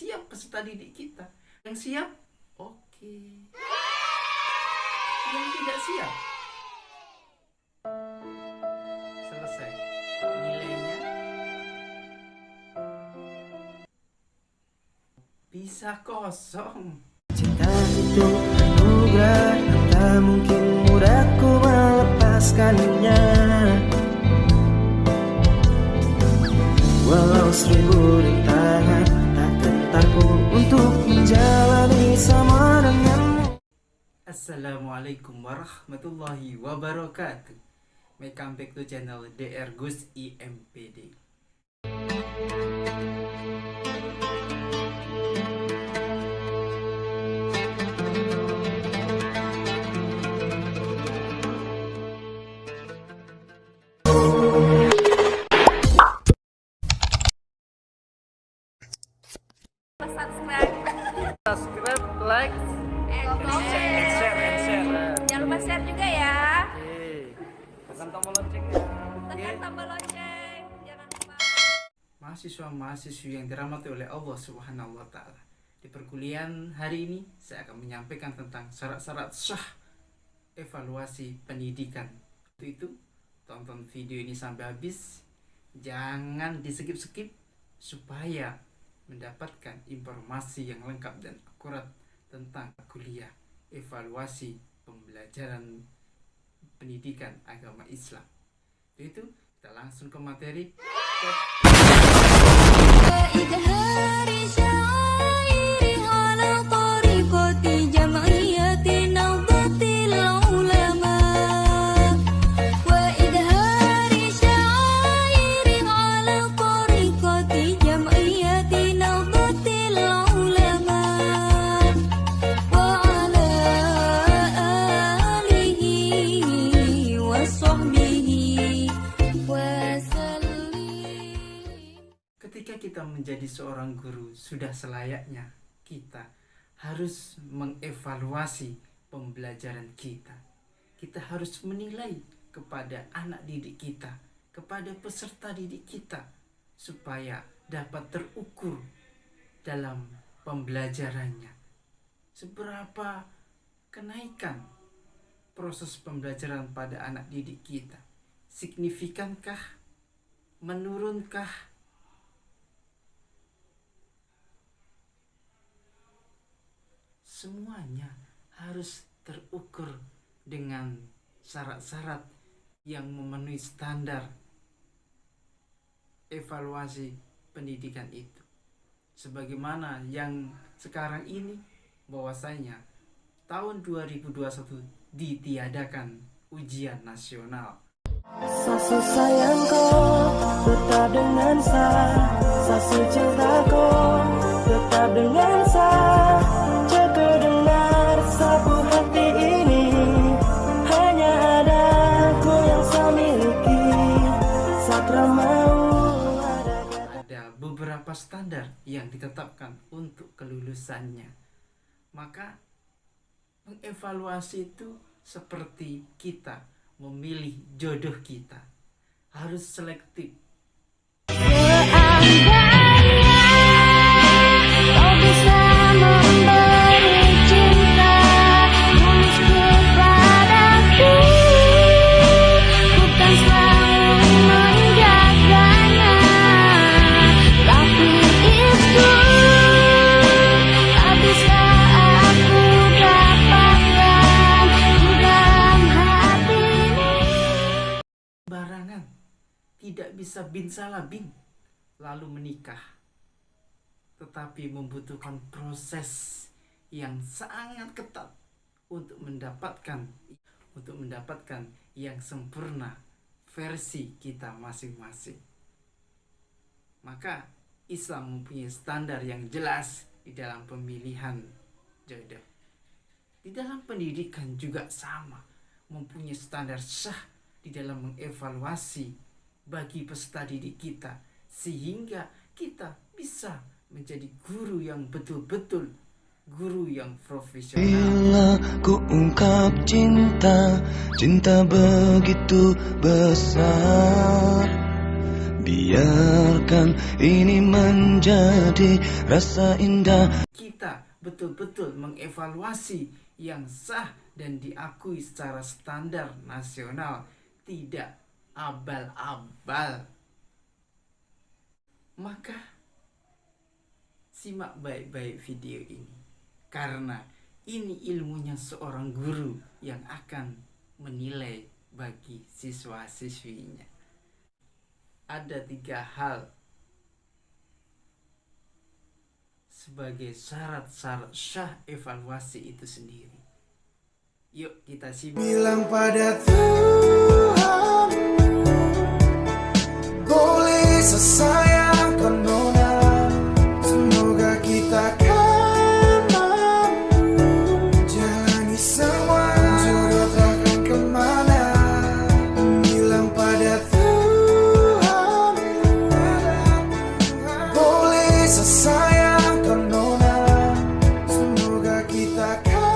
siap peserta didik kita? Yang siap? Oke. Yang tidak siap? Selesai. Nilainya bisa kosong. Cinta itu anugerah yang tak mungkin mudah ku melepaskannya. Walau 1000 rintangan, tak gentar ku untuk menjalani sama denganmu. Assalamualaikum warahmatullahi wabarakatuh. Welcome back to channel DR Gus IMPD. Subscribe, like, and share. Jangan lupa share juga ya. tekan tombol loncengnya. Tekan tombol lonceng. Jangan lupa. Mahasiswa-mahasiswi yang dirahmati oleh Allah Subhanahu wa Ta'ala, di perkuliahan hari ini saya akan menyampaikan tentang syarat-syarat sah evaluasi pendidikan. Untuk itu, tonton video ini sampai habis. Jangan di-skip-skip supaya mendapatkan informasi yang lengkap dan akurat tentang kuliah evaluasi pembelajaran pendidikan agama Islam. Itu kita langsung ke materi. Ketika kita menjadi seorang guru, sudah selayaknya kita harus mengevaluasi pembelajaran kita. Kita harus menilai kepada anak didik kita, kepada peserta didik kita, supaya dapat terukur dalam pembelajarannya. Seberapa kenaikan proses pembelajaran pada anak didik kita? Signifikankah? Menurunkah? Semuanya harus terukur dengan syarat-syarat yang memenuhi standar evaluasi pendidikan itu. Sebagaimana yang sekarang ini, bahwasanya tahun 2021 ditiadakan ujian nasional. Sasu sayangku tetap dengan saya, sasu cintaku tetap dengan saya. Jaga dengar sapu hati ini, hanya ada aku yang saya miliki. Satra mau ada beberapa standar yang ditetapkan untuk kelulusannya. Maka mengevaluasi itu seperti kita memilih jodoh kita, harus selektif. Barangan, tidak bisa bin salah bin lalu menikah, tetapi membutuhkan proses yang sangat ketat untuk mendapatkan yang sempurna versi kita masing-masing. Maka Islam mempunyai standar yang jelas di dalam pemilihan jodoh. Di dalam pendidikan juga sama, mempunyai standar sah di dalam mengevaluasi bagi peserta didik kita, sehingga kita bisa menjadi guru yang betul-betul guru yang profesional. Bila ku ungkap cinta, cinta begitu besar, Biarkan ini menjadi rasa indah. Kita betul-betul mengevaluasi yang sah dan diakui secara standar nasional, tidak abal-abal. Maka simak baik-baik video ini, karena ini ilmunya seorang guru yang akan menilai bagi siswa-siswinya. Ada 3 hal sebagai syarat-syarat syah evaluasi itu sendiri. Yuk kita simak. Bilang pada Tuhan, boleh sesayang kau nona, semoga kita kan mampu jalani semua jodoh takkan kemana. Bilang pada Tuhan, boleh sesayang kau nona, semoga kita kan.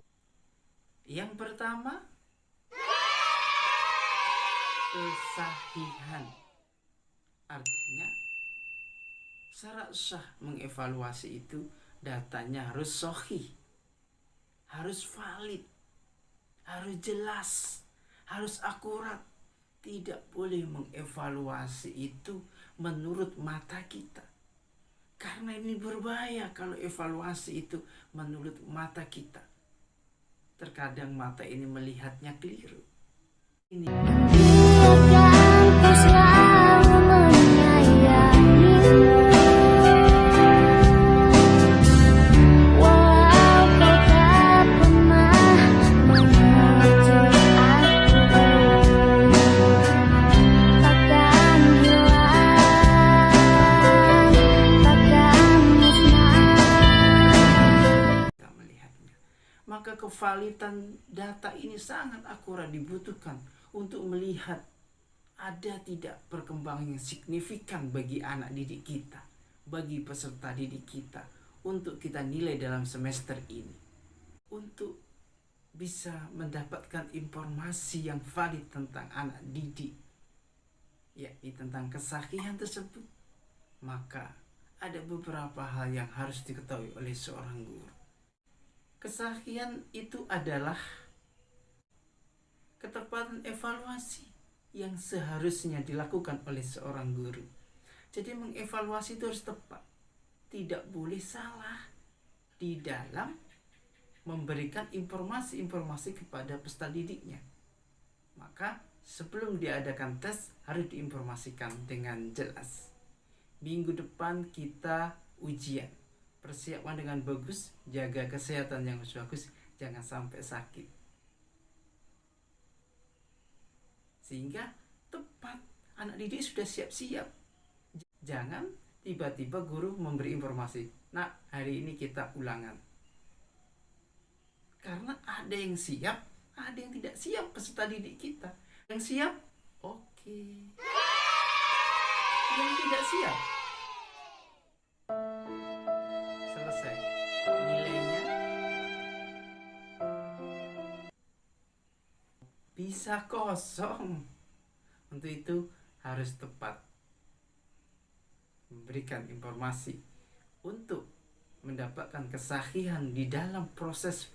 Yang pertama, kesahihan. Artinya, syarat sah mengevaluasi itu datanya harus sahih, harus valid, harus jelas, harus akurat. Tidak boleh mengevaluasi itu menurut mata kita. Karena ini berbahaya kalau evaluasi itu menurut mata kita. Terkadang mata ini melihatnya keliru. Ini Biarkan ku selalu menyayangi, walau kau tak pernah mengerti aku, takkan hilang, takkan musnah. kita melihatnya. Maka kevalidan data ini sangat akurat dibutuhkan untuk melihat ada tidak perkembangan yang signifikan bagi anak didik kita, bagi peserta didik kita, untuk kita nilai dalam semester ini, untuk bisa mendapatkan informasi yang valid tentang anak didik, yakni tentang kesahihan tersebut. Maka ada beberapa hal yang harus diketahui oleh seorang guru. Kesahihan itu adalah ketepatan evaluasi yang seharusnya dilakukan oleh seorang guru. Jadi mengevaluasi itu harus tepat, tidak boleh salah di dalam memberikan informasi-informasi kepada peserta didiknya. Maka sebelum diadakan tes harus diinformasikan dengan jelas. Minggu depan kita ujian, persiapkan dengan bagus, jaga kesehatan yang bagus, jangan sampai sakit. Sehingga tepat, anak didik sudah siap-siap. Jangan tiba-tiba guru memberi informasi, nah hari ini kita ulangan. Karena ada yang siap, ada yang tidak siap peserta didik kita. Yang siap, oke. Yang tidak siap, selesai. Nilainya bisa kosong. Untuk itu harus tepat memberikan informasi untuk mendapatkan kesahihan di dalam proses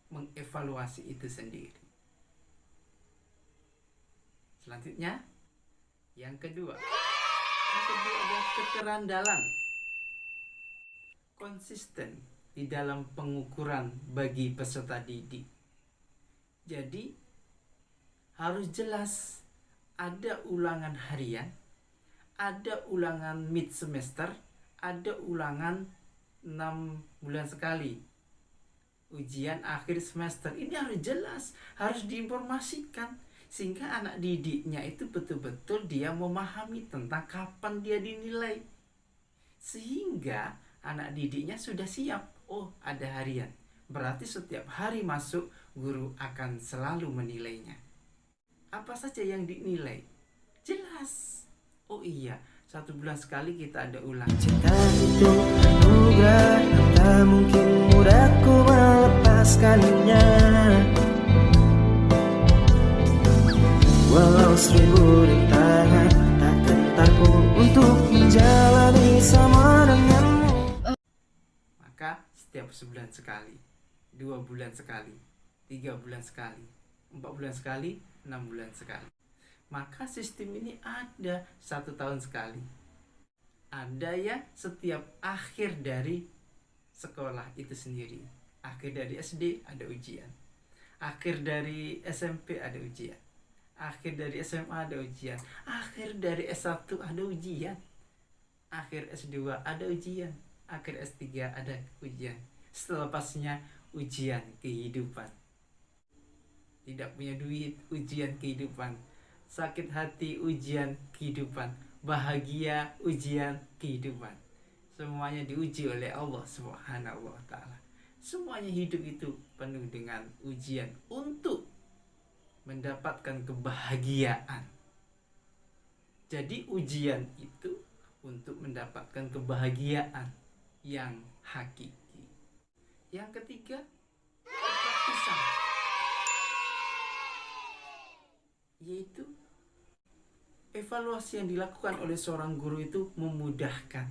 mengevaluasi itu sendiri. Selanjutnya, yang kedua adalah keterandalan, konsisten di dalam pengukuran bagi peserta didik. Jadi harus jelas, ada ulangan harian, ada ulangan mid semester, ada ulangan 6 bulan sekali, ujian akhir semester. Ini harus jelas, harus diinformasikan, sehingga anak didiknya itu betul-betul dia memahami tentang kapan dia dinilai, sehingga anak didiknya sudah siap. Oh, ada harian, berarti setiap hari masuk guru akan selalu menilainya. Apa saja yang dinilai? Jelas. Oh iya, 1 bulan sekali kita ada ulangan. Cinta itu anugerah, tak mungkin mudah ku melepaskannya. Walau 1000 rintangan, tak gentar ku untuk menjalani sama denganmu. Maka setiap sebulan sekali, 2 bulan sekali, 3 bulan sekali, 4 bulan sekali, 6 bulan sekali. Maka sistem ini ada 1 tahun sekali. Ada yang setiap akhir dari sekolah itu sendiri. Akhir dari SD ada ujian. Akhir dari SMP ada ujian. Akhir dari SMA ada ujian. Akhir dari S1 ada ujian. Akhir S2 ada ujian. Akhir S3 ada ujian. Selepasnya ujian kehidupan. Tidak punya duit, ujian kehidupan. Sakit hati, ujian kehidupan. Bahagia, ujian kehidupan. Semuanya diuji oleh Allah Subhanahu wa ta'ala. Semuanya hidup itu penuh dengan ujian untuk mendapatkan kebahagiaan. Jadi ujian itu untuk mendapatkan kebahagiaan yang hakiki. Yang ketiga, praktisan, yaitu evaluasi yang dilakukan oleh seorang guru itu memudahkan.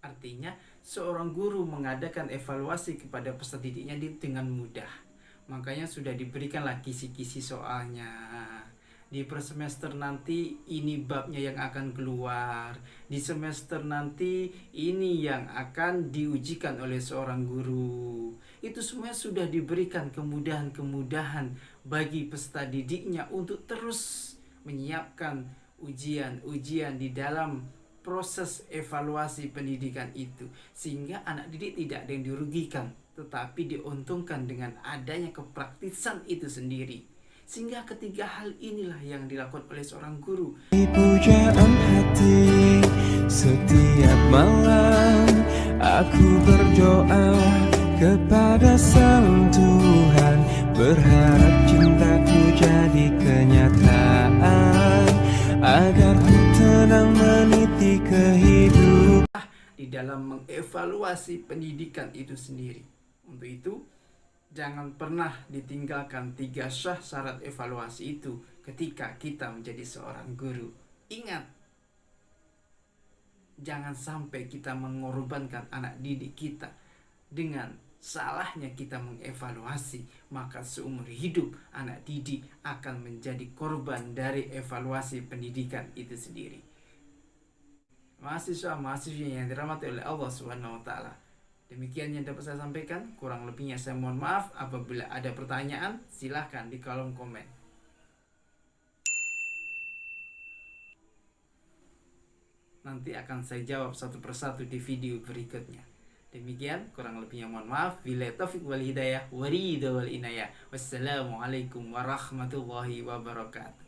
Artinya, seorang guru mengadakan evaluasi kepada peserta didiknya dengan mudah. Makanya sudah diberikanlah kisi-kisi soalnya. Di per semester nanti ini babnya yang akan keluar. Di semester nanti ini yang akan diujikan oleh seorang guru. Itu semua sudah diberikan kemudahan-kemudahan bagi peserta didiknya untuk terus menyiapkan ujian-ujian di dalam proses evaluasi pendidikan itu, sehingga anak didik tidak ada yang dirugikan, tetapi diuntungkan dengan adanya kepraktisan itu sendiri. Sehingga ketiga hal inilah yang dilakukan oleh seorang guru. Pujaan hati setiap malam aku berdoa kepada Sang Tuhan, berharap cintaku jadi kenyataan agar ku tenang meniti kehidupan. Di dalam mengevaluasi pendidikan itu sendiri. Untuk itu, jangan pernah ditinggalkan 3 syarat evaluasi itu ketika kita menjadi seorang guru. Ingat, jangan sampai kita mengorbankan anak didik kita dengan salahnya kita mengevaluasi, maka seumur hidup anak didik akan menjadi korban dari evaluasi pendidikan itu sendiri. Mahasiswa-mahasiswi yang dirahmati oleh Allah Subhanahu wa ta'ala, demikian yang dapat saya sampaikan. Kurang lebihnya saya mohon maaf. Apabila ada pertanyaan, silahkan di kolom komen. Nanti akan saya jawab satu persatu di video berikutnya. Demikian, kurang lebihnya mohon maaf. Billahi taufiq wal hidayah, wa ridha wal inayah. Wassalamualaikum warahmatullahi wabarakatuh.